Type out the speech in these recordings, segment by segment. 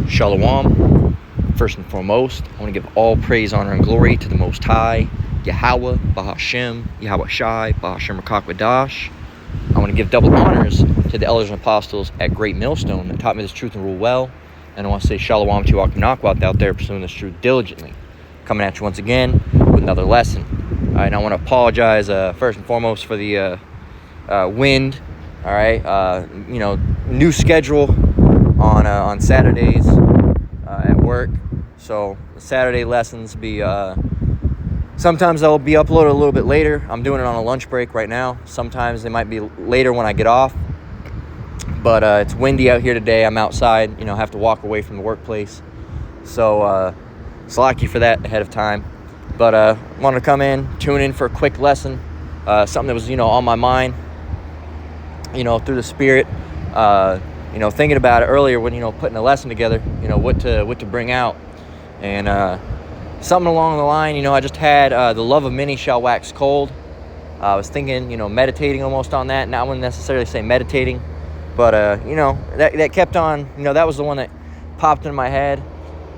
Shalom. First and foremost, I want to give all praise, honor, and glory to the Most High, Yahweh, Bahashem, Yahweh Shai, Bahashem Rakak. I want to give double honors to the elders and apostles at Great Millstone that taught me this truth and rule well. And I want to say shalom to Akim Nakwat out there pursuing this truth diligently. Coming at you once again with another lesson. All right, and I want to apologize first and foremost for the wind. All right, new schedule on Saturdays at work. So the Saturday lessons be sometimes they'll be uploaded a little bit later. I'm doing it on a lunch break right now. Sometimes they might be later when I get off. But it's windy out here today. I'm outside, have to walk away from the workplace. So lucky for that ahead of time. But wanted to come in, tune in for a quick lesson. Something that was, on my mind, through the Spirit. Thinking about it earlier when, putting a lesson together, what to bring out. And something along the line, I just had the love of many shall wax cold. I was thinking, meditating almost on that. Not wouldn't necessarily say meditating, but, that kept on, that was the one that popped into my head.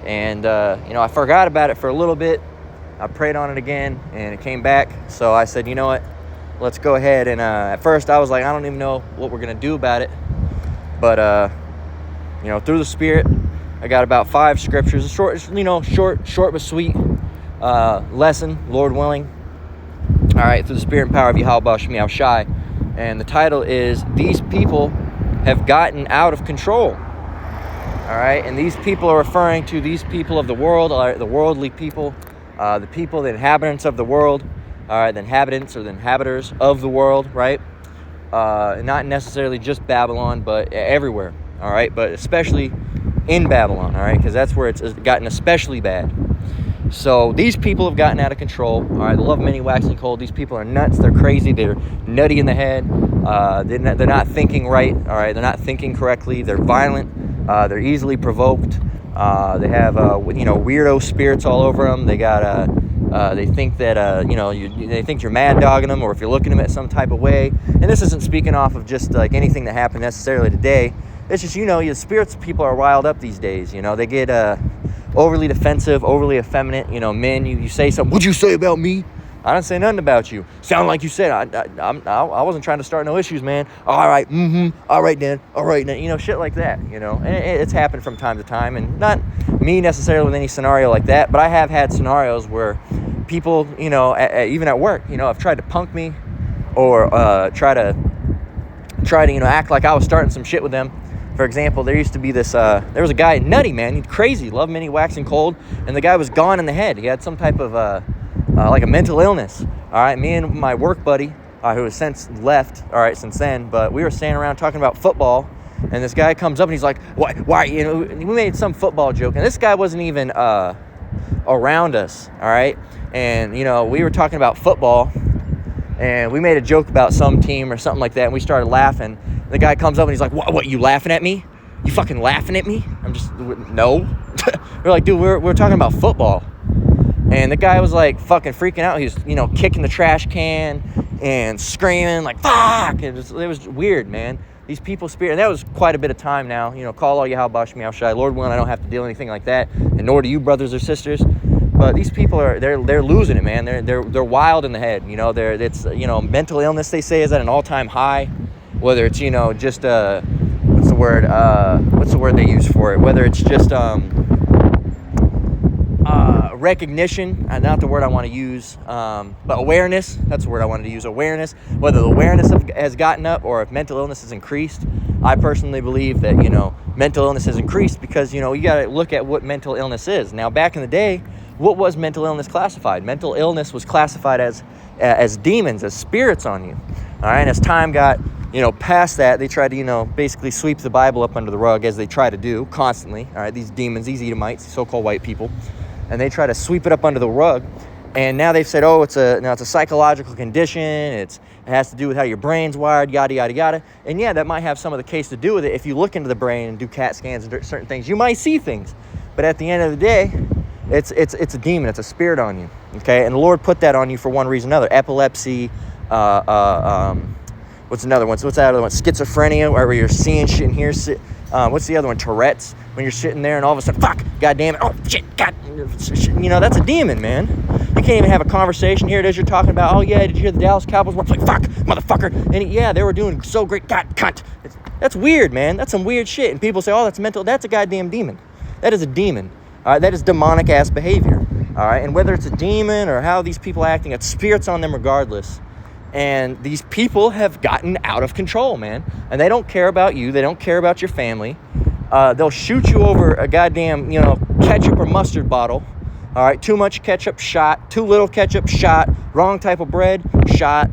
And, I forgot about it for a little bit. I prayed on it again, and it came back. So I said, you know what, let's go ahead. And at first I was like, I don't even know what we're going to do about it. But, through the Spirit, I got about 5 scriptures. A short but sweet lesson, Lord willing. All right, through the Spirit and power of Yahweh Shemiah Shai. And the title is, These People Have Gotten Out of Control. All right, and these people are referring to these people of the world, the worldly people, the people, the inhabitants of the world, all right, the inhabitants or the inhabitants of the world, right? Not necessarily just Babylon, but everywhere, all right? But especially in Babylon, all right? Because that's where it's gotten especially bad. So these people have gotten out of control, all right? The love of many waxing cold. These people are nuts. They're crazy. They're nutty in the head. They're not thinking right, all right? They're not thinking correctly. They're violent. They're easily provoked. They have, weirdo spirits all over them. They got, they think that, they think you're mad dogging them, or if you're looking at them at some type of way. And this isn't speaking off of just like anything that happened necessarily today. It's just, the spirits of people are riled up these days. They get overly defensive, overly effeminate. Men, you say something, what'd you say about me? I didn't say nothing about you. Sound like you said. I wasn't trying to start no issues, man. All right, all right then, shit like that, and it's happened from time to time, and not me necessarily with any scenario like that, but I have had scenarios where people, even at work, have tried to punk me, or try to act like I was starting some shit with them. For example, there used to be this, there was a guy, nutty, man, he's crazy, loved many waxing cold, and the guy was gone in the head. He had some type of, like a mental illness, all right? Me and my work buddy, who has since left, all right, since then, but we were standing around talking about football, and this guy comes up and he's like, why, we made some football joke, and this guy wasn't even around us, all right? And, we were talking about football, and we made a joke about some team or something like that, and we started laughing. The guy comes up and he's like, what, you laughing at me? You fucking laughing at me? I'm just, no. We're like, dude, we're talking about football. And the guy was like fucking freaking out. He was, kicking the trash can and screaming like, fuck. It was weird, man. These people spirit, and that was quite a bit of time now. Call all Yahweh Shemiah Shai. Lord willing, I don't have to deal with anything like that, and nor do you, brothers or sisters. But these people they're losing it, man. They're wild in the head. It's mental illness, they say, is at an all-time high. Whether it's just what's the word they use for it? Whether it's just recognition, not the word I want to use, but awareness. That's the word I wanted to use. Awareness. Whether the awareness has gotten up or if mental illness has increased. I personally believe that mental illness has increased because you got to look at what mental illness is. Now, back in the day, what was mental illness classified? Mental illness was classified as demons, as spirits on you. All right, and as time got past that, they tried to basically sweep the Bible up under the rug, as they try to do constantly. All right, these demons, these Edomites, these so-called white people, and they try to sweep it up under the rug. And now they've said, oh, it's a psychological condition. It has to do with how your brain's wired, yada yada yada. And yeah, that might have some of the case to do with it. If you look into the brain and do CAT scans and certain things, you might see things. But at the end of the day, it's a demon. It's a spirit on you. Okay, and the Lord put that on you for one reason or another. Epilepsy. What's another one? So what's that other one? Schizophrenia, where you're seeing shit and What's the other one? Tourette's. When you're sitting there and all of a sudden, fuck, god damn it, oh shit, god, you know, that's a demon, man. You can't even have a conversation. Here it is, you're talking about, oh yeah, did you hear the Dallas Cowboys were like, fuck, motherfucker, and yeah, they were doing so great, god, cunt. That's weird, man. That's some weird shit. And people say, oh, that's mental. That's a goddamn demon. That is a demon. All right, that is demonic ass behavior. All right, and whether it's a demon or how these people are acting, it's spirits on them regardless. And these people have gotten out of control, man. And they don't care about you. They don't care about your family. They'll shoot you over a goddamn, you know, ketchup or mustard bottle. All right, too much ketchup, shot. Too little ketchup, shot. Wrong type of bread, shot.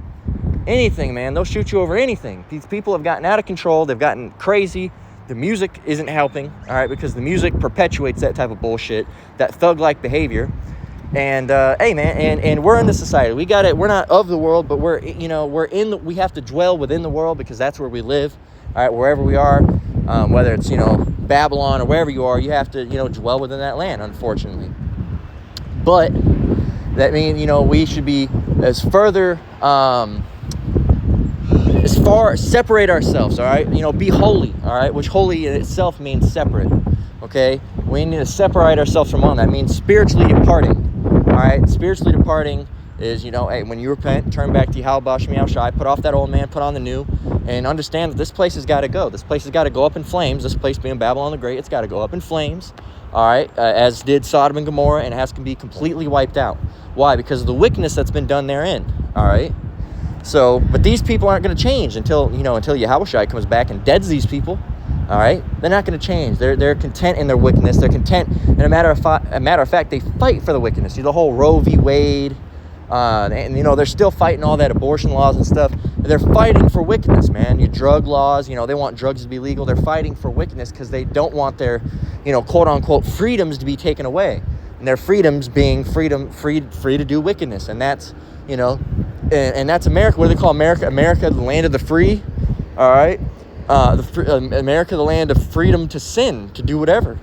Anything, man. They'll shoot you over anything. These people have gotten out of control. They've gotten crazy. The music isn't helping, all right, because the music perpetuates that type of bullshit, that thug-like behavior. And hey, man, and we're in the society. We got it. We're not of the world, but we're, you know, we have to dwell within the world because that's where we live. All right, wherever we are, whether it's, you know, Babylon or wherever you are, you have to, you know, dwell within that land, unfortunately. But that means, you know, we should be separate ourselves, all right? You know, be holy, all right? Which holy in itself means separate, okay? We need to separate ourselves from one. That means spiritually departing, all right? Spiritually departing is, you know, hey, when you repent, turn back to Yahweh B'Shem Yahushai, put off that old man, put on the new, and understand that this place has got to go. This place has got to go up in flames. This place being Babylon the Great, it's got to go up in flames, all right? As did Sodom and Gomorrah, and it has to be completely wiped out. Why? Because of the wickedness that's been done therein, all right? So, but these people aren't going to change until Yahushai comes back and deads these people. All right, they're not going to change. They're content in their wickedness. They're content. And a matter of fact, they fight for the wickedness. The whole Roe v. Wade, and you know they're still fighting all that abortion laws and stuff. They're fighting for wickedness, man. Your drug laws, you know, they want drugs to be legal. They're fighting for wickedness because they don't want their, you know, quote unquote freedoms to be taken away. And their freedoms being free to do wickedness, and that's, you know. And that's America. What do they call America? America, the land of the free. All right, America, the land of freedom to sin, to do whatever.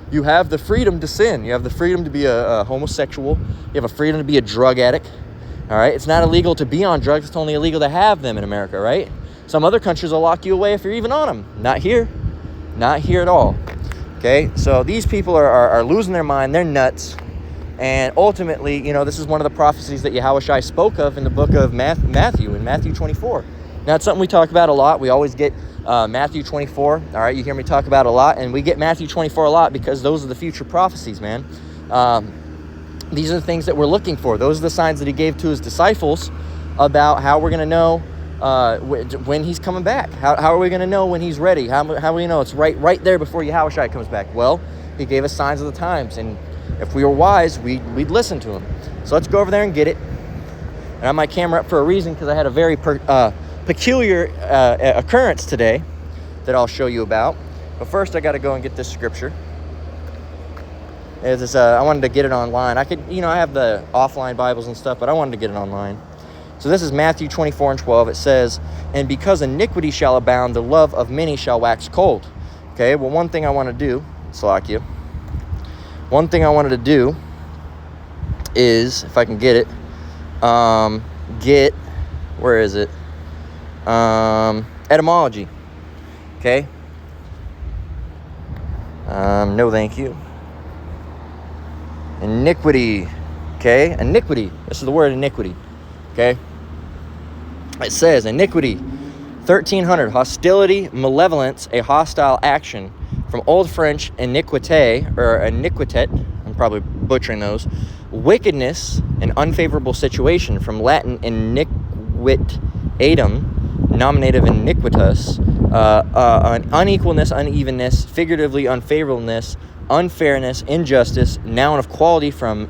You have the freedom to sin. You have the freedom to be a homosexual. You have a freedom to be a drug addict. All right, it's not illegal to be on drugs. It's only illegal to have them in America, right? Some other countries will lock you away if you're even on them. Not here. Not here at all. Okay, so these people are losing their mind. They're nuts. And ultimately, you know, this is one of the prophecies that Yahushai spoke of in the book of Matthew, in Matthew 24. Now, it's something we talk about a lot. We always get Matthew 24. All right, you hear me talk about it a lot. And we get Matthew 24 a lot because those are the future prophecies, man. These are the things that we're looking for. Those are the signs that he gave to his disciples about how we're going to know when he's coming back. How are we going to know when he's ready? How do we know? It's right there before Yahushai comes back. Well, he gave us signs of the times, and if we were wise, we'd listen to him. So let's go over there and get it. And I have my camera up for a reason because I had a very peculiar occurrence today that I'll show you about. But first, I got to go and get this scripture. I wanted to get it online. I could, you know, I have the offline Bibles and stuff, but I wanted to get it online. So this is Matthew 24 and 12. It says, "And because iniquity shall abound, the love of many shall wax cold." Okay, well, one thing I want to do, Salakia, one thing I wanted to do is, if I can get it, where is it? Etymology. Okay. No, thank you. Iniquity. Okay, iniquity. This is the word iniquity. Okay. It says iniquity, 1300, hostility, malevolence, a hostile action. From Old French, iniquité, or iniquitet, I'm probably butchering those. Wickedness, an unfavorable situation. From Latin, iniquitatem, nominative iniquitus, an unequalness, unevenness, figuratively unfavorableness, unfairness, injustice, noun of quality from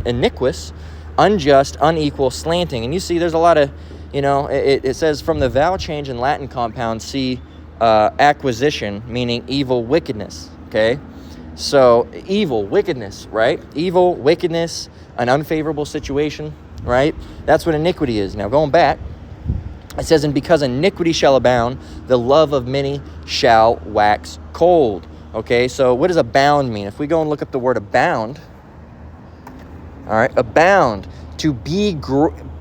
iniquus, unjust, unequal, slanting. And you see there's a lot of, you know, it says from the vowel change in Latin compound, see acquisition, meaning evil, wickedness. Okay, so evil, wickedness, right? Evil, wickedness, an unfavorable situation, right? That's what iniquity is. Now going back, it says, "And because iniquity shall abound, the love of many shall wax cold." Okay, so what does abound mean? If we go and look up the word abound, all right, abound, to be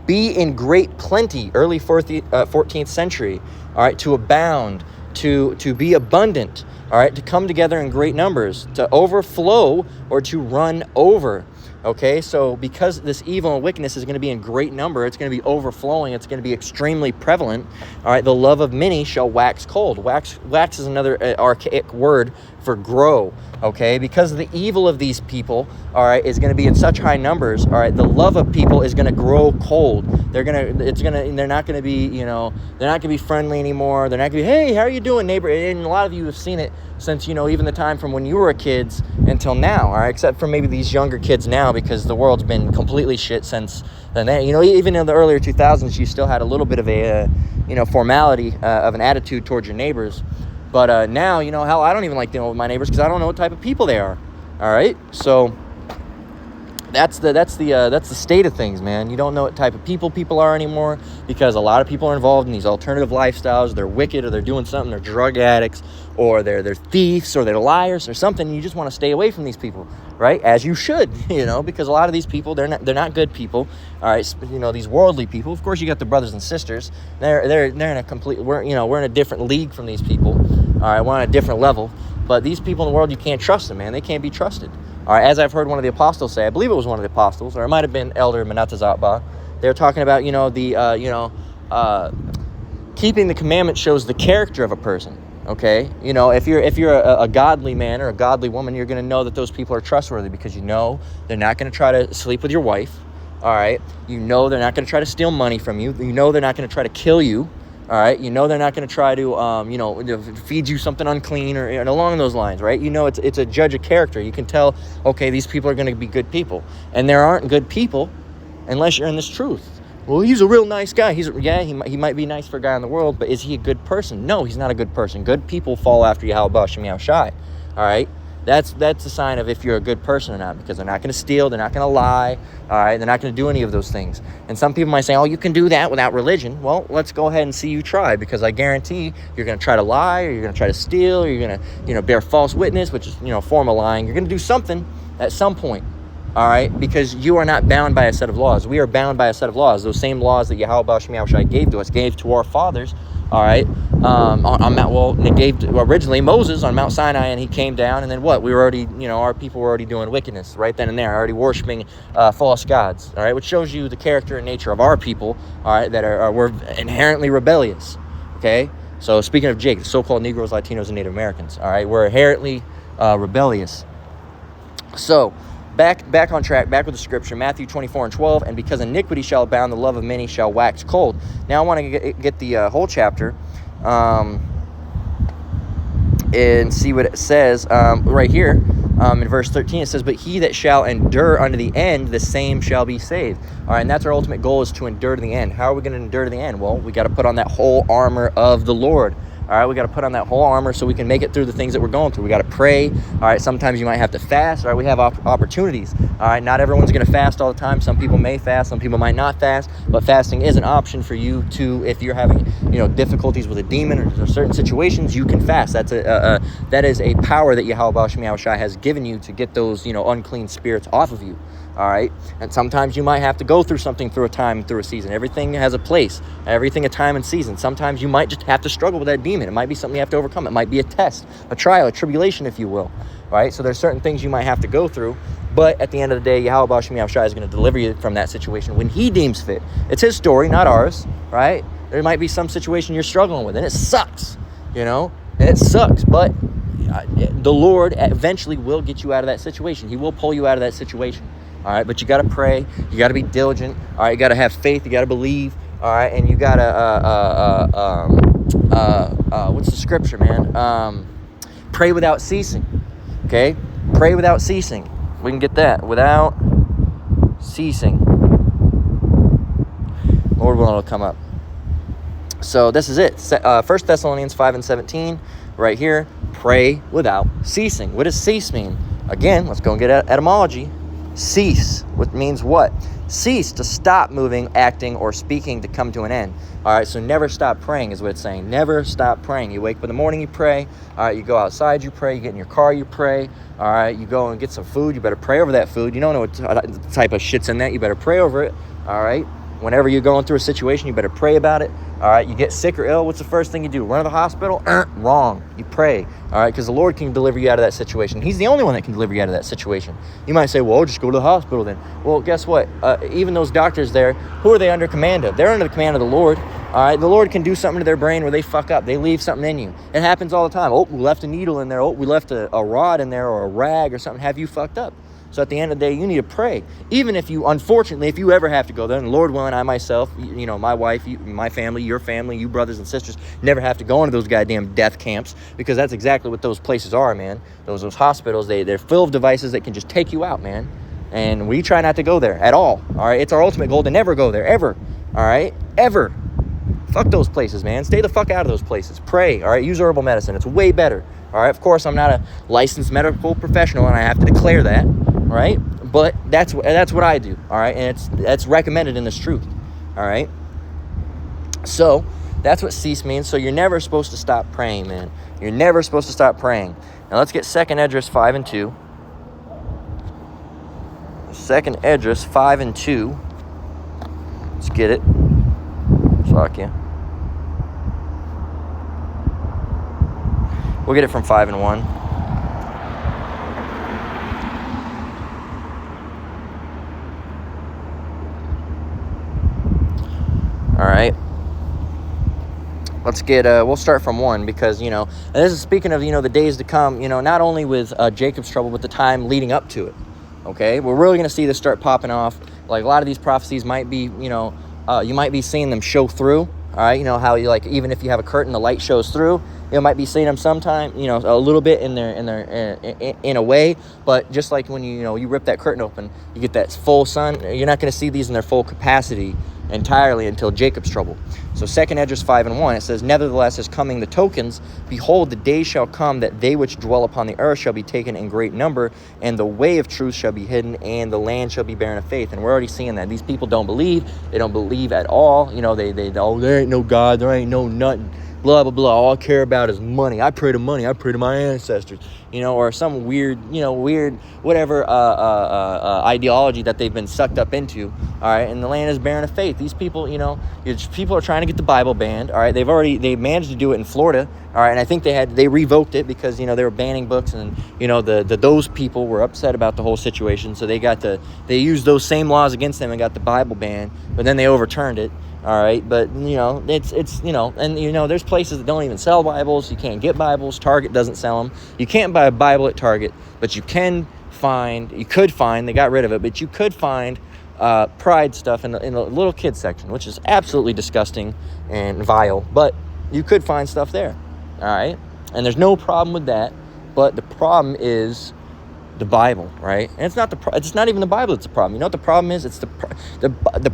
in great plenty, early 14th century, all right, to abound, to be abundant, all right, to come together in great numbers, to overflow or to run over. Okay, so because this evil and wickedness is going to be in great number, it's going to be overflowing, it's going to be extremely prevalent, all right, the love of many shall wax cold. Wax is another archaic word for grow, okay? Because of the evil of these people, all right, is going to be in such high numbers, all right, the love of people is going to grow cold. They're not going to be, they're not going to be friendly anymore. They're not going to be, hey, how are you doing, neighbor? And a lot of you have seen it since, even the time from when you were kids until now, all right, except for maybe these younger kids now, because the world's been completely shit since then. Even in the earlier 2000s, you still had a little bit of a, formality of an attitude towards your neighbors. But now, hell, I don't even like dealing with my neighbors because I don't know what type of people they are. All right, so that's the state of things, man. You don't know what type of people are anymore, because a lot of people are involved in these alternative lifestyles. They're wicked, or they're doing something. They're drug addicts, or they're thieves, or they're liars, or something. You just want to stay away from these people, right? As you should, because a lot of these people, they're not good people. All right, these worldly people. Of course, you got the brothers and sisters. They're in a complete. We're in a different league from these people. All right, we're on a different level. But these people in the world, you can't trust them, man. They can't be trusted. All right, as I've heard one of the apostles say, I believe it was one of the apostles, or it might have been Elder Menatazatba. They were talking about, keeping the commandment shows the character of a person. Okay, if you're a godly man or a godly woman, you're going to know that those people are trustworthy, because they're not going to try to sleep with your wife. All right, they're not going to try to steal money from you. They're not going to try to kill you. All right, they're not going to try to, feed you something unclean or along those lines, right? It's a judge of character. You can tell, okay, these people are going to be good people, and there aren't good people unless you're in this truth. Well, he's a real nice guy. He might be nice for a guy in the world, but is he a good person? No, he's not a good person. Good people fall after Yahweh Hashem Yahushai. All right, that's a sign of if you're a good person or not, because they're not going to steal, they're not going to lie, all right, they're not going to do any of those things. And some people might say, oh, you can do that without religion. Well, let's go ahead and see you try, because I guarantee you're going to try to lie, or you're going to try to steal, or you're going to bear false witness, which is a form of lying. You're going to do something at some point. All right, because you are not bound by a set of laws. We are bound by a set of laws. Those same laws that Yahweh Hashem Yahushai gave to our fathers. All right, on Mount. Well, they gave originally Moses on Mount Sinai, and he came down, and then what? We were already, our people were already doing wickedness right then and there, already worshiping false gods. All right, which shows you the character and nature of our people. All right, that we're inherently rebellious. Okay, so speaking of Jake, the so-called Negroes, Latinos, and Native Americans. All right, we're inherently rebellious. So. Back on track, back with the scripture, Matthew 24:12, and because iniquity shall abound, the love of many shall wax cold. Now I want to get the whole chapter and see what it says right here. In verse 13, it says, but he that shall endure unto the end, the same shall be saved. All right, and that's our ultimate goal, is to endure to the end. How are we going to endure to the end? Well, we got to put on that whole armor of the Lord. All right, we got to put on that whole armor so we can make it through the things that we're going through. We got to pray. All right, sometimes you might have to fast. All right, we have opportunities. All right, not everyone's going to fast all the time. Some people may fast, some people might not fast, but fasting is an option for you to, if you're having, difficulties with a demon or certain situations, you can fast. That is a power that Yahweh Hashem Yahushai has given you to get those, unclean spirits off of you. All right, and sometimes you might have to go through something, through a time, through a season. Everything has a place, everything a time and season. Sometimes you might just have to struggle with that demon. It might be something you have to overcome. It might be a test, a trial, a tribulation, if you will. All right, so there's certain things you might have to go through, but at the end of the day, Yahweh Hashem Yahushai is going to deliver you from that situation when he deems fit. It's his story, not ours, right? There might be some situation you're struggling with, and it sucks, and it sucks, but the Lord eventually will get you out of that situation. He will pull you out of that situation. All right, but you got to pray. You got to be diligent. All right, you got to have faith. You got to believe. All right, and you got to, what's the scripture, man? Pray without ceasing. Okay? Pray without ceasing. We can get that. Without ceasing. Lord willing, it'll come up. So this is it. 1 Thessalonians 5:17, right here. Pray without ceasing. What does cease mean? Again, let's go and get etymology. Cease, which means what? Cease, to stop moving, acting, or speaking, to come to an end. All right, so never stop praying is what it's saying. Never stop praying. You wake up in the morning, you pray. All right, you go outside, you pray. You get in your car, you pray. All right, you go and get some food. You better pray over that food. You don't know what type of shit's in that. You better pray over it. All right, Whenever you're going through a situation, you better pray about it. All right, you get sick or ill, what's the first thing you do? Run to the hospital? Wrong. You pray. All right, because the Lord can deliver you out of that situation. He's the only one that can deliver you out of that situation. You might say, well, just go to the hospital then. Well, guess what? Even those doctors there, who are they under command of? They're under the command of the Lord. All right, the Lord can do something to their brain where they fuck up. They leave something in you. It happens all the time. Oh, we left a needle in there. Oh, we left a rod in there or a rag or something. Have you fucked up? So at the end of the day, you need to pray. Even if you, unfortunately, if you ever have to go there, and Lord willing, I myself, my wife, my family, your family, you brothers and sisters, never have to go into those goddamn death camps, because that's exactly what those places are, man. Those hospitals, they're full of devices that can just take you out, man. And we try not to go there at all right? It's our ultimate goal to never go there, ever, all right? Ever. Fuck those places, man. Stay the fuck out of those places. Pray, all right? Use herbal medicine. It's way better, all right? Of course, I'm not a licensed medical professional, and I have to declare that, right? But that's what I do, all right? And that's recommended in this truth, all right? So that's what cease means. So you're never supposed to stop praying, man. You're never supposed to stop praying. Now let's get 2nd Esdras 5 and 2. 2nd Esdras 5 and 2. Let's get it. Slakia. We'll get it from 5 and 1. All right. Let's get, we'll start from 1, because, and this is speaking of, the days to come, not only with Jacob's trouble, but the time leading up to it. Okay. We're really going to see this start popping off. Like, a lot of these prophecies might be, you might be seeing them show through. All right. How you, like, even if you have a curtain, the light shows through. You might be seeing them sometime, a little bit in a way, but just like when you rip that curtain open, you get that full sun. You're not going to see these in their full capacity entirely until Jacob's trouble. So 2nd Esdras 5 and 1, it says, nevertheless is coming the tokens. Behold, the day shall come that they which dwell upon the earth shall be taken in great number, and the way of truth shall be hidden, and the land shall be barren of faith. And we're already seeing that. These people don't believe. They don't believe at all. There ain't no God. There ain't no nothing. Blah, blah, blah. All I care about is money. I pray to money. I pray to my ancestors, or some weird, whatever ideology that they've been sucked up into, all right? And the land is barren of faith. These people, people are trying to get the Bible banned, all right? They managed to do it in Florida, all right? And I think they revoked it because, they were banning books, and, those people were upset about the whole situation. So they used those same laws against them and got the Bible banned, but then they overturned it. All right, but it's there's places that don't even sell Bibles. You can't get Bibles. Target doesn't sell them. You can't buy a Bible at Target, but you could find, they got rid of it, but you could find Pride stuff in the little kids section, which is absolutely disgusting and vile, but you could find stuff there. All right, and there's no problem with that, but the problem is the Bible, right? And it's not even the Bible that's the problem. You know what the problem is? It's the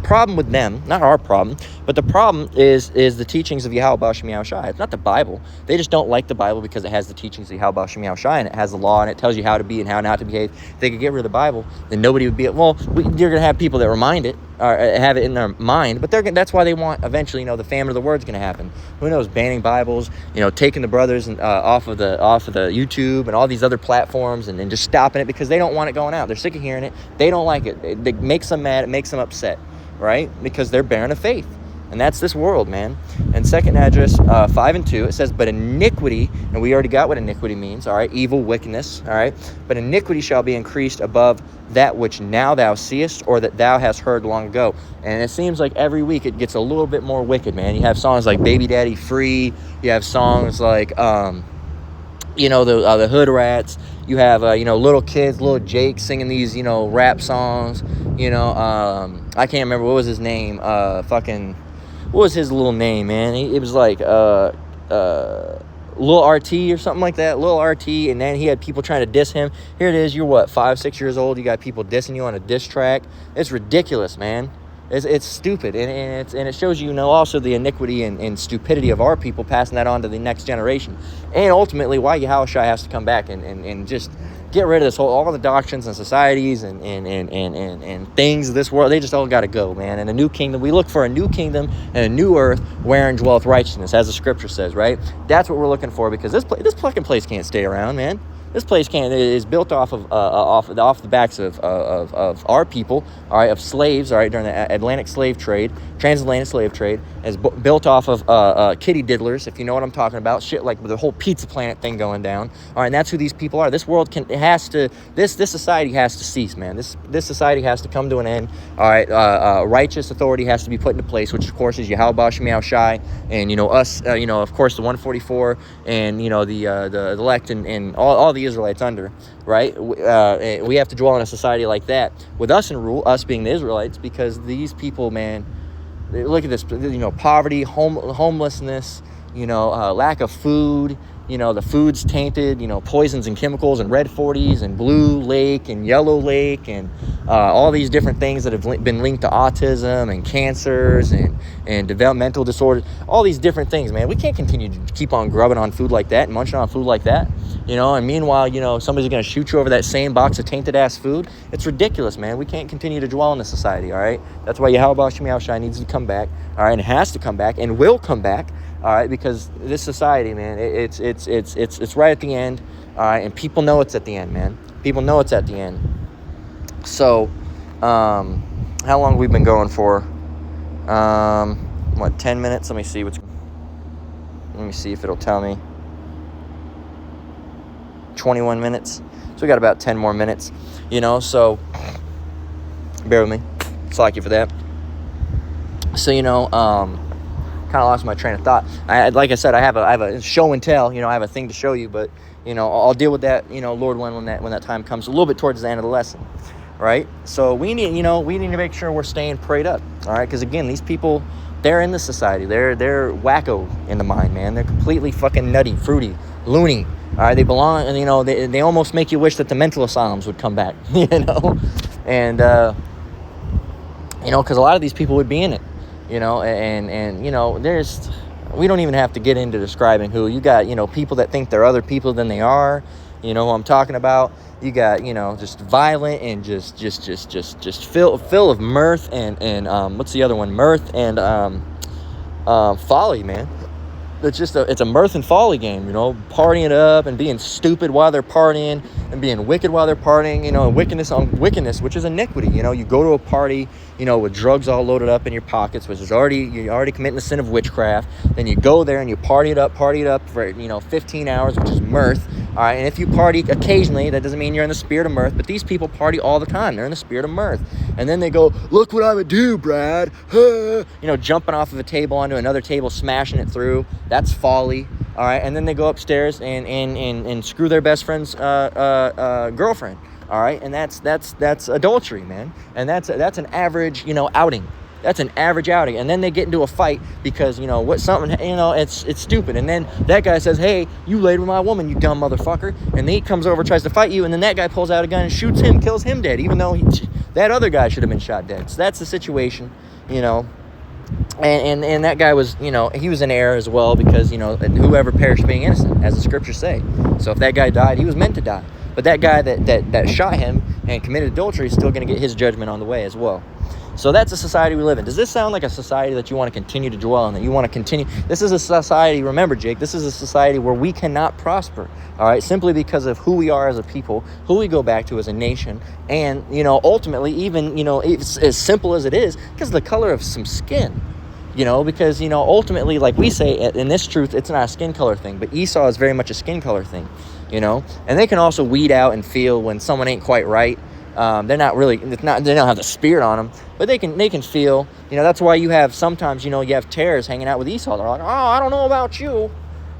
problem with them, not our problem, but the problem is the teachings of Yahweh B'Shem Yahushai. It's not the Bible. They just don't like the Bible because it has the teachings of Yahweh B'Shem Yahushai, and it has the law, and it tells you how to be and how not to behave. If they could get rid of the Bible, then nobody would be, you're going to have people that remind it, or have it in their mind, but that's why they want, eventually, the famine of the word's going to happen. Who knows? Banning Bibles, taking the brothers and off of the YouTube and all these other platforms, and just stopping it because they don't want it going out. They're sick of hearing it. They don't like it. It makes them mad. It makes them upset, right? Because they're barren of faith. And that's this world, man. And 2nd Esdras 5 and 2, it says, but iniquity, and we already got what iniquity means, all right? Evil, wickedness, all right? But iniquity shall be increased above that which now thou seest, or that thou hast heard long ago. And it seems like every week it gets a little bit more wicked, man. You have songs like Baby Daddy Free. You have songs like, the Hood Rats. You have, little kids, little Jake singing these, rap songs. I can't remember, what was his name? What was his little name, man? It was like Lil RT or something like that. Lil RT, and then he had people trying to diss him. Here it is, you're 5, 6 years old. You got people dissing you on a diss track. It's ridiculous, man. It's stupid, and it shows you, also the iniquity and stupidity of our people, passing that on to the next generation, and ultimately why Yahushua has to come back and just get rid of this all the doctrines and societies and things of this world. They just all got to go, man. And a new kingdom, we look for a new kingdom and a new earth wherein dwelleth righteousness, as the scripture says, right? That's what we're looking for, because this fucking place can't stay around, man. This place is built off of off the backs of our people, all right, of slaves, all right, during the Atlantic slave trade, transatlantic slave trade, is built off of kitty diddlers, if you know what I'm talking about, shit like the whole Pizza Planet thing going down, all right, and that's who these people are. This world this society has to cease, man. This society has to come to an end, all right. Righteous authority has to be put into place, which of course is Yahweh Ba'Shem Yahushai, and us, of course the 144, and the elect, and all the Israelites under, right? We have to dwell in a society like that with us in rule, us being the Israelites, because these people, man, look at this, poverty, homelessness, lack of food, the food's tainted, poisons and chemicals and red 40s and blue lake and yellow lake and all these different things that have been linked to autism and cancers and developmental disorders, all these different things, man. We can't continue to keep on grubbing on food like that and munching on food like that, and meanwhile, somebody's going to shoot you over that same box of tainted ass food. It's ridiculous, man. We can't continue to dwell in this society, all right? That's why Yahweh Ba'Shem Yahushai needs to come back, all right, and has to come back and will come back, all right, because this society, man, it's right at the end, all right, and people know it's at the end, man. People know it's at the end. So, how long have we been going for? 10 minutes? Let me see if it'll tell me. 21 minutes. So we got about 10 more minutes, so bear with me. Slack you for that. So, kind of lost my train of thought. Like I said, I have a show and tell. I have a thing to show you, but I'll deal with that. Lord willing, when that time comes, a little bit towards the end of the lesson, right? So we need to make sure we're staying prayed up, all right? Because again, these people, they're in the society. They're wacko in the mind, man. They're completely fucking nutty, fruity, loony. All right, they belong, and they almost make you wish that the mental asylums would come back, and because a lot of these people would be in it. There's, we don't even have to get into describing who. You got, people that think they're other people than they are, who I'm talking about. You got, just violent and just fill of mirth and what's the other one? Mirth and folly, man. It's a mirth and folly game, partying it up and being stupid while they're partying and being wicked while they're partying, and wickedness on wickedness, which is iniquity. You go to a party, with drugs all loaded up in your pockets, which is you're already committing the sin of witchcraft. Then you go there and you party it up for, 15 hours, which is mirth. All right, and if you party occasionally, that doesn't mean you're in the spirit of mirth, but these people party all the time. They're in the spirit of mirth. And then they go, look what I would do, Brad. Jumping off of a table onto another table, smashing it through. That's folly. All right, and then they go upstairs and screw their best friend's girlfriend. All right, and that's adultery, man. And that's an average, outing. That's an average outing. And then they get into a fight because, it's stupid. And then that guy says, hey, you laid with my woman, you dumb motherfucker. And then he comes over, tries to fight you, and then that guy pulls out a gun and shoots him, kills him dead, even though that other guy should have been shot dead. So that's the situation, And that guy was, he was in error as well because, whoever perished being innocent, as the scriptures say. So if that guy died, he was meant to die. But that guy that shot him and committed adultery is still going to get his judgment on the way as well. So that's a society we live in. Does this sound like a society that you want to continue to dwell in, that you want to continue? This is a society, remember, Jake, this is a society where we cannot prosper, all right, simply because of who we are as a people, who we go back to as a nation, and, ultimately, even, it's as simple as it is, because of the color of some skin. Because, ultimately, like we say, in this truth, it's not a skin color thing, but Esau is very much a skin color thing, and they can also weed out and feel when someone ain't quite right. They're not really, they don't have the spirit on them, but they can feel, that's why you have sometimes, you have tares hanging out with Esau. They're like, oh, I don't know about you.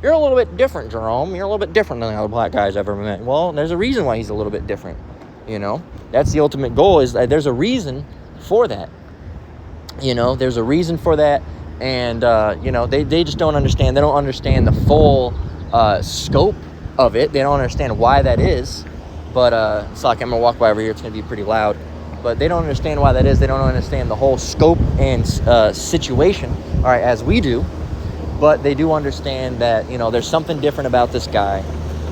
You're a little bit different, Jerome. You're a little bit different than the other black guys I've ever met. Well, there's a reason why he's a little bit different, That's the ultimate goal, is that there's a reason for that. There's a reason for that, and, they just don't understand. They don't understand the full scope of it. They don't understand why that is. But it's like I'm going to walk by over here. It's going to be pretty loud. But they don't understand why that is. They don't understand the whole scope and situation, all right, as we do. But they do understand that, there's something different about this guy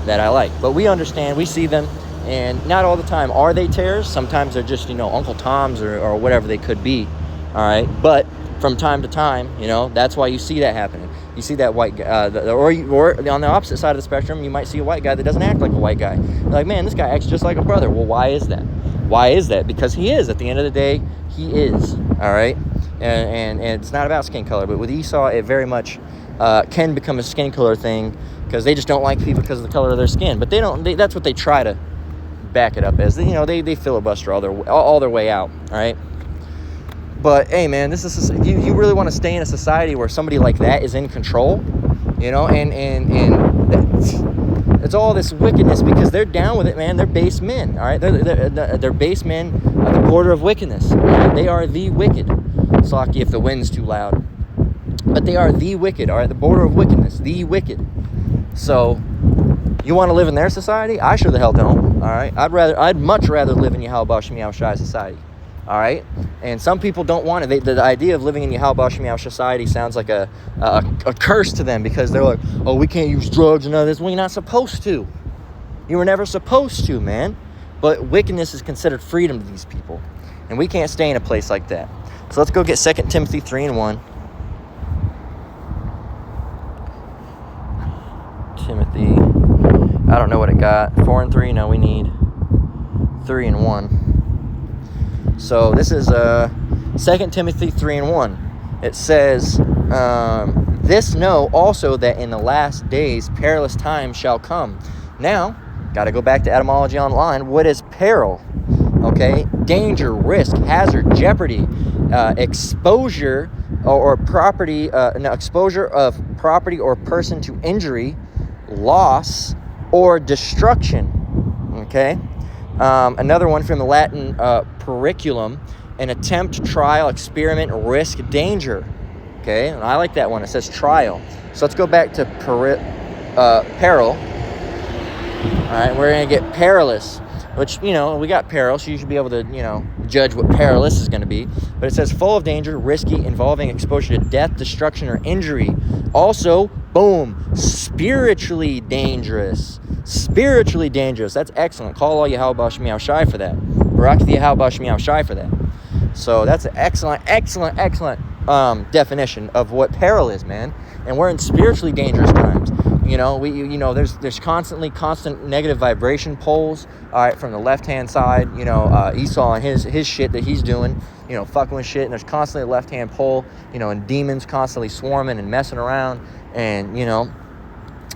that I like. But we understand. We see them. And not all the time are they tares. Sometimes they're just, Uncle Toms or whatever they could be. All all right? But from time to time, you know, that's why you see that happening. You see that white guy, or on the opposite side of the spectrum, you might see a white guy that doesn't act like a white guy. You're like, man, this guy acts just like a brother. Well, why is that? Why is that? Because he is. At the end of the day, he is, all right? And it's not about skin color, but with Esau, it very much can become a skin color thing, because they just don't like people because of the color of their skin. But that's what they try to back it up as. You know, they filibuster all their way out, all right? But hey, man, this is you really want to stay in a society where somebody like that is in control, you know, and it's all this wickedness because they're down with it, man. They're base men, all right? They're base men at the border of wickedness. Right? They are the wicked. Slocky if the wind's too loud. But they are the wicked, all right? The border of wickedness, the wicked. So, you want to live in their society? I sure the hell don't, all right? I'd much rather live in Yahweh Shem Yahushai society, all right? And some people don't want it. The idea of living in Yahweh Shem Yahushai society sounds like a curse to them, because they're like, oh, we can't use drugs and all this. Well, you're not supposed to. You were never supposed to, man. But wickedness is considered freedom to these people. And we can't stay in a place like that. So let's go get 2 Timothy 3:1. Timothy, I don't know what it got. 4 and 3. No, we need 3 and 1. So this is 2 Timothy 3 and 1. It says, this know also that in the last days perilous times shall come. Now, got to go back to Etymology Online. What is peril? Okay, danger, risk, hazard, jeopardy, exposure or property, exposure of property or person to injury, loss, or destruction. Okay, another one from the Latin periculum, an attempt, trial, experiment, risk, danger. Okay, and I like that one. It says trial. So let's go back to peril. All right, we're going to get perilous, which, you know, we got peril, so you should be able to, you know, judge what perilous is going to be. But it says full of danger, risky, involving exposure to death, destruction, or injury. Also, boom, spiritually dangerous. Spiritually dangerous. That's excellent. Call all Yahweh Shem Yahushai for that. Barak the Yahweh Shem Yahushai for that. So that's an excellent definition of what peril is, man. And we're in spiritually dangerous times. You know, there's constant negative vibration poles, all right, from the left-hand side. You know, Esau and his shit that he's doing, you know, fucking with shit. And there's constantly a left-hand pole, you know, and demons constantly swarming and messing around. And, you know,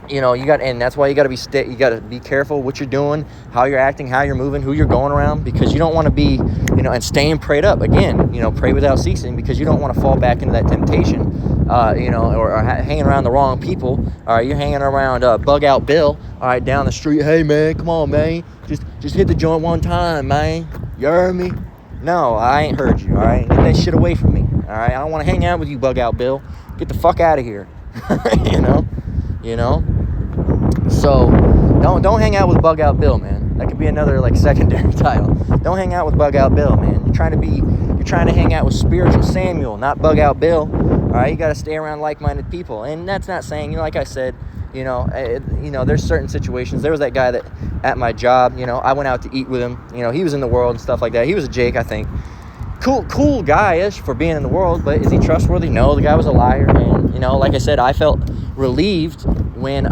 and that's why you got to be careful what you're doing, how you're acting, how you're moving, who you're going around, because you don't want to be, you know, and staying prayed up. Again, you know, pray without ceasing, because you don't want to fall back into that temptation, you know, or hanging around the wrong people. All right, you're hanging around Bug Out Bill, all right, down the street. Hey, man, come on, man. Just hit the joint one time, man. You heard me? No, I ain't heard you, all right? Get that shit away from me, all right? I don't want to hang out with you, Bug Out Bill. Get the fuck out of here, you know? So, don't hang out with Bug Out Bill, man. That could be another, like, secondary title. Don't hang out with Bug Out Bill, man. You're trying to hang out with spiritual Samuel, not Bug Out Bill. All right, you got to stay around like-minded people. And that's not saying, you know, like I said, you know, there's certain situations. There was that guy that at my job, you know, I went out to eat with him. You know, he was in the world and stuff like that. He was a Jake, I think. Cool guy-ish for being in the world, but is he trustworthy? No, the guy was a liar. And, you know, like I said, I felt relieved when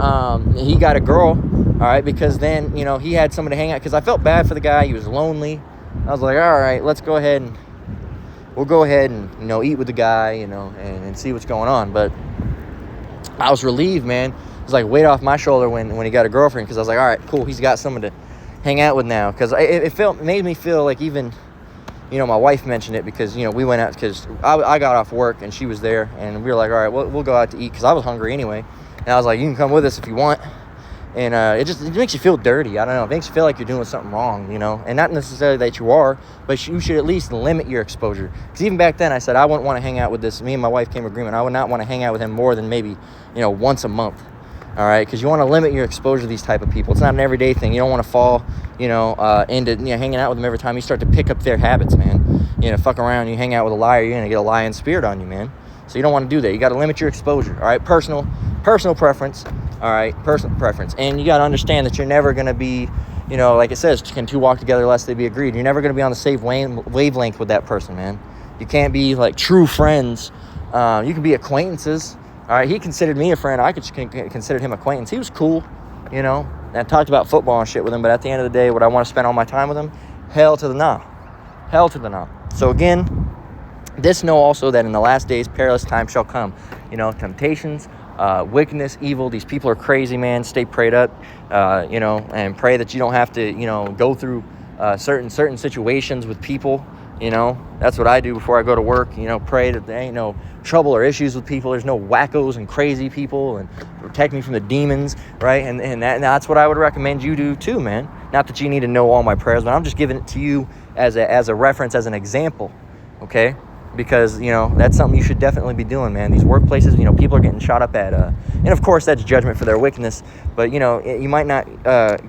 he got a girl, all right, because then, you know, he had someone to hang out, because I felt bad for the guy. He was lonely. I was like, all right, we'll go ahead and, you know, eat with the guy, you know, and see what's going on. But I was relieved, man. It was like weight off my shoulder when he got a girlfriend, because I was like, all right, cool, he's got someone to hang out with now. Because it made me feel like, even, you know, my wife mentioned it, because, you know, we went out, because I got off work and she was there, and we were like, all right, we'll go out to eat, because I was hungry anyway. And I was like, you can come with us if you want. And it makes you feel dirty. I don't know. It makes you feel like you're doing something wrong, you know. And not necessarily that you are, but you should at least limit your exposure. Because even back then, I said I wouldn't want to hang out with this. Me and my wife came to agreement. I would not want to hang out with him more than maybe, you know, once a month. All right, because you want to limit your exposure to these type of people. It's not an everyday thing. You don't want to fall, you know, into, you know, hanging out with them every time. You start to pick up their habits, man. You know, fuck around. You hang out with a liar, you're gonna get a lying spirit on you, man. So you don't want to do that. You got to limit your exposure. All right, personal preference. All right, personal preference. And you got to understand that you're never going to be, you know, like it says, can two walk together unless they be agreed. You're never going to be on the same wavelength with that person, man. You can't be like true friends. You can be acquaintances. All right, he considered me a friend. I considered him acquaintance. He was cool, you know. And I talked about football and shit with him, but at the end of the day, would I want to spend all my time with him? Hell to the nah. Hell to the nah. So again, this know also that in the last days, perilous times shall come. You know, temptations, wickedness, evil. These people are crazy, man. Stay prayed up, you know, and pray that you don't have to, you know, go through certain situations with people. You know, that's what I do before I go to work. You know, pray that there ain't no trouble or issues with people. There's no wackos and crazy people, and protect me from the demons, right? And that's what I would recommend you do too, man. Not that you need to know all my prayers, but I'm just giving it to you as a reference, as an example, okay? Because, you know, that's something you should definitely be doing, man. These workplaces, you know, people are getting shot up at, and of course that's judgment for their wickedness, but, you know, you might not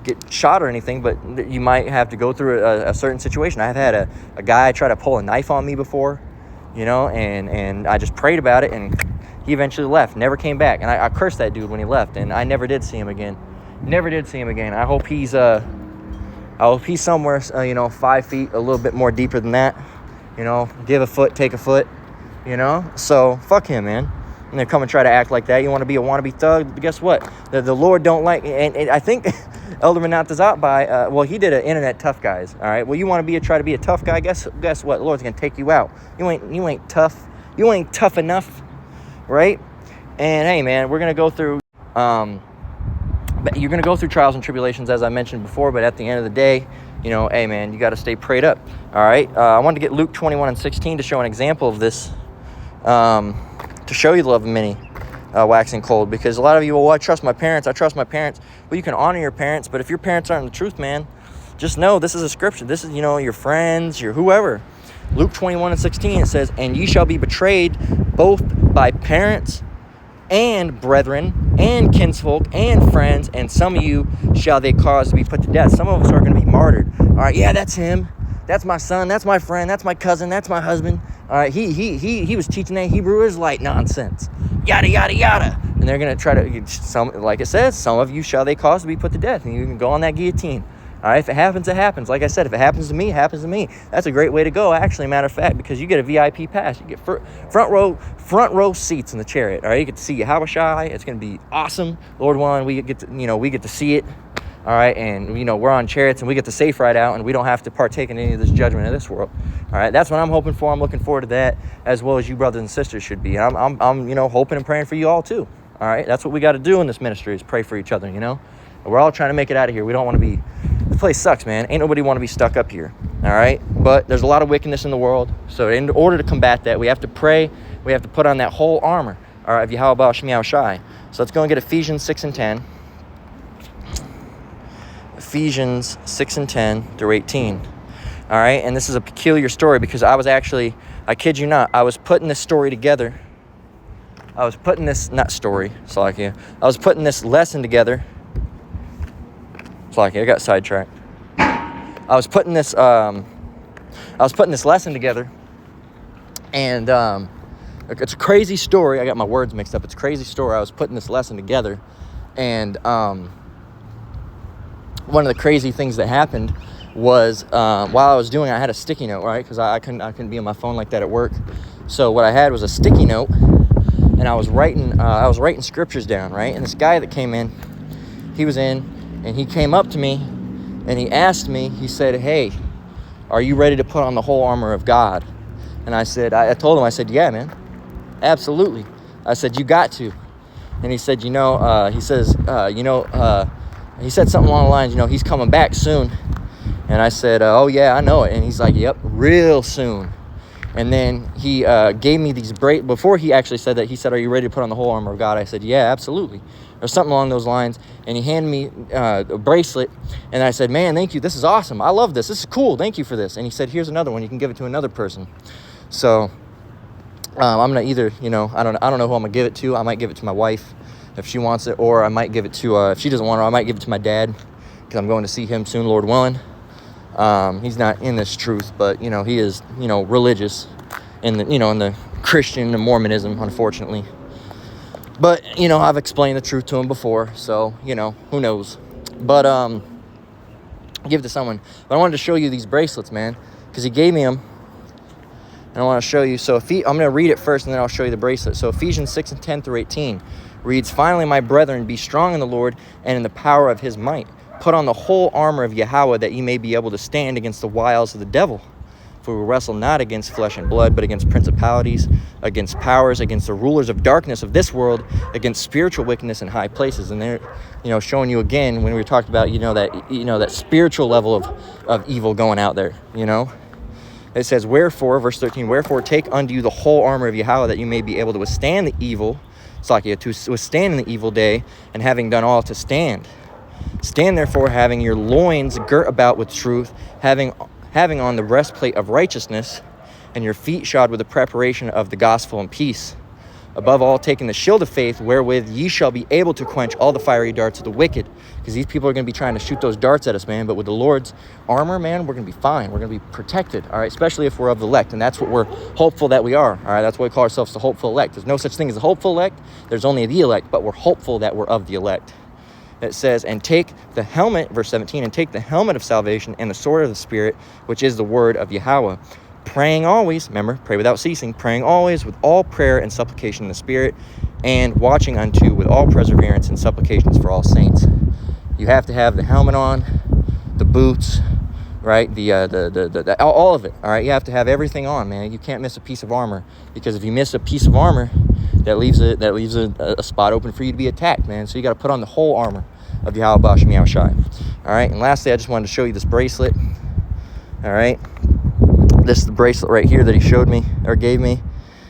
get shot or anything, but you might have to go through a certain situation. I've had a guy try to pull a knife on me before, you know, and I just prayed about it, and he eventually left, never came back, and I cursed that dude when he left, and I never did see him again. Never did see him again. I hope he's somewhere, you know, 5 feet, a little bit more deeper than that. You know, give a foot, take a foot, you know? So, fuck him, man. And they come and try to act like that. You want to be a wannabe thug? Guess what? The Lord don't like... And I think Elder Menatazat well, he did an internet tough guys, all right? Well, you want to try to be a tough guy? Guess what? The Lord's going to take you out. You ain't tough. You ain't tough enough, right? And, hey, man, we're going to go through... But you're going to go through trials and tribulations, as I mentioned before, but at the end of the day, you know, hey, man, you got to stay prayed up, all right? I wanted to get Luke 21:16 to show an example of this, to show you the love of many waxing cold, because a lot of you, well, I trust my parents. Well, you can honor your parents, but if your parents aren't the truth, man, just know this is a scripture. This is, you know, your friends, your whoever. Luke 21:16, it says, and ye shall be betrayed both by parents and brethren, and kinsfolk, and friends, and some of you shall they cause to be put to death. Some of us are going to be martyred. All right, yeah, that's him. That's my son. That's my friend. That's my cousin. That's my husband. All right, he was teaching that Hebrew Israelite nonsense. Yada, yada, yada. And they're going to try to, like it says, some of you shall they cause to be put to death. And you can go on that guillotine. All right, if it happens, it happens. Like I said, if it happens to me, it happens to me. That's a great way to go, actually, matter of fact, because you get a VIP pass. You get front row seats in the chariot. All right, you get to see Yahweh Shai. It's going to be awesome. Lord willing, we get to see it. All right, and, you know, we're on chariots, and we get the safe ride out, and we don't have to partake in any of this judgment of this world. All right, that's what I'm hoping for. I'm looking forward to that, as well as you brothers and sisters should be. I'm you know, hoping and praying for you all, too. All right, that's what we got to do in this ministry, is pray for each other, you know. We're all trying to make it out of here. We don't want to be... This place sucks, man. Ain't nobody want to be stuck up here, all right? But there's a lot of wickedness in the world. So in order to combat that, we have to pray. We have to put on that whole armor, all right, of Yahweh Shemiah Shai. So let's go and get Ephesians 6 and 10. Ephesians 6 and 10 through 18. All right, and this is a peculiar story because I kid you not, I was putting this story together. I was putting this lesson together. I got sidetracked. I was putting this lesson together, and it's a crazy story. I got my words mixed up. It's a crazy story. I was putting this lesson together, and one of the crazy things that happened was while I was doing it, I had a sticky note, right? Because I couldn't be on my phone like that at work. So what I had was a sticky note, and I was writing scriptures down, right? And this guy that came in, he was in. And he came up to me, and he asked me, he said, hey, are you ready to put on the whole armor of God? And I told him, I said, yeah, man, absolutely. I said, you got to. And he said, he said something along the lines, you know, he's coming back soon. And I said, oh, yeah, I know it. And he's like, yep, real soon. And then he gave me these before he actually said that, he said, are you ready to put on the whole armor of God? I said, yeah, absolutely. Or something along those lines. And he handed me a bracelet. And I said, man, thank you. This is awesome. I love this. This is cool. Thank you for this. And he said, here's another one. You can give it to another person. So I'm going to either, you know, I don't know who I'm going to give it to. I might give it to my wife if she wants it. Or I might give it to, if she doesn't want it, I might give it to my dad. Because I'm going to see him soon, Lord willing. He's not in this truth, but, you know, he is, you know, religious in the Christian and Mormonism, unfortunately. But, you know, I've explained the truth to him before, so, you know, who knows. But, give it to someone. But I wanted to show you these bracelets, man, because he gave me them. And I want to show you. So I'm going to read it first, and then I'll show you the bracelet. So Ephesians 6:10-18 reads, "Finally, my brethren, be strong in the Lord and in the power of his might. Put on the whole armor of Yahweh, that ye may be able to stand against the wiles of the devil. For we wrestle not against flesh and blood, but against principalities, against powers, against the rulers of darkness of this world, against spiritual wickedness in high places." And they're, showing you again when we talked about, that spiritual level of evil going out there, It says, "Wherefore," verse 13, "Wherefore take unto you the whole armor of Yahweh, that you may be able to withstand the evil," Slakia, to withstand in the evil day, "and having done all to stand. Stand therefore, having your loins girt about with truth, having on the breastplate of righteousness, and your feet shod with the preparation of the gospel and peace. Above all, taking the shield of faith, wherewith ye shall be able to quench all the fiery darts of the wicked." Because these people are going to be trying to shoot those darts at us, man. But with the Lord's armor, man, we're going to be fine. We're going to be protected, all right? Especially if we're of the elect. And that's what we're hopeful that we are, all right? That's why we call ourselves the hopeful elect. There's no such thing as a hopeful elect. There's only the elect. But we're hopeful that we're of the elect. It says, "And take the helmet," verse 17, "and take the helmet of salvation and the sword of the Spirit, which is the word of Yahweh. Praying always," remember, pray without ceasing, "praying always with all prayer and supplication in the Spirit, and watching unto with all perseverance and supplications for all saints." You have to have the helmet on, the boots, right? All of it, all right? You have to have everything on, man. You can't miss a piece of armor, because if you miss a piece of armor, that leaves a spot open for you to be attacked, man. So you got to put on the whole armor of Yahweh Ba'ashem Yahushai. All right, and lastly, I just wanted to show you this bracelet. All right, this is the bracelet right here that he showed me, or gave me. It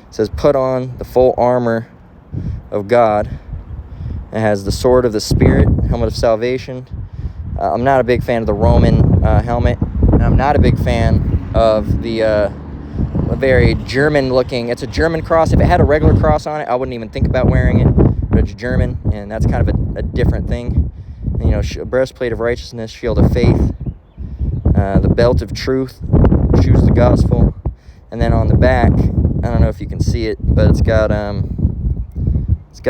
says, "Put on the full armor of God." It has the sword of the Spirit, helmet of salvation. I'm not a big fan of the Roman helmet, and I'm not a big fan of the a very German-looking. It's a German cross. If it had a regular cross on it, I wouldn't even think about wearing it. But it's German, and that's kind of a different thing. And, breastplate of righteousness, shield of faith, the belt of truth, shoes of the gospel, and then on the back, I don't know if you can see it, but it's got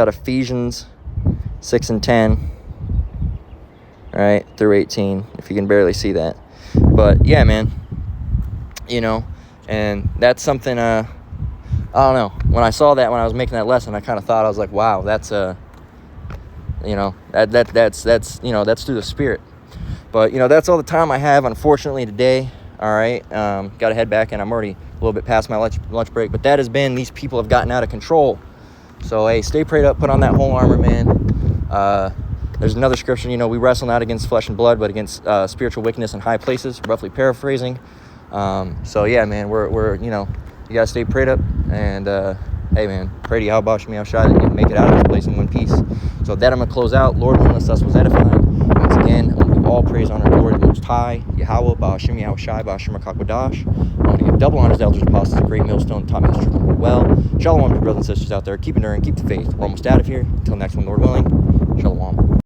Ephesians 6:10, right, through 18, if you can barely see that. But yeah, man, and that's something, I don't know, when I saw that, when I was making that lesson, I kind of thought, I was like, wow, that's that's through the Spirit. But that's all the time I have, unfortunately, today. All right, got to head back, and I'm already a little bit past my lunch break. But that has been, these people have gotten out of control. So hey, stay prayed up, put on that whole armor, man. There's another scripture, we wrestle not against flesh and blood, but against spiritual wickedness in high places, roughly paraphrasing. So yeah, man, we're you gotta stay prayed up, and hey, man, pray to Yahweh Ba'ashem Yahushai that you can make it out of this place in one piece. So with that, I'm gonna close out. Lord willing, us was edifying. Once again, I'm gonna give all praise, honor, and glory to the Most High, Yahweh Ba'ashem Yahushai, Ba'ashem Rakakwadash. I'm gonna give double honors to elders, apostles, the great millstone, taught me this truth well. Shalom to brothers and sisters out there. Keep enduring, keep the faith. We're almost out of here. Until next one, Lord willing. Shalom.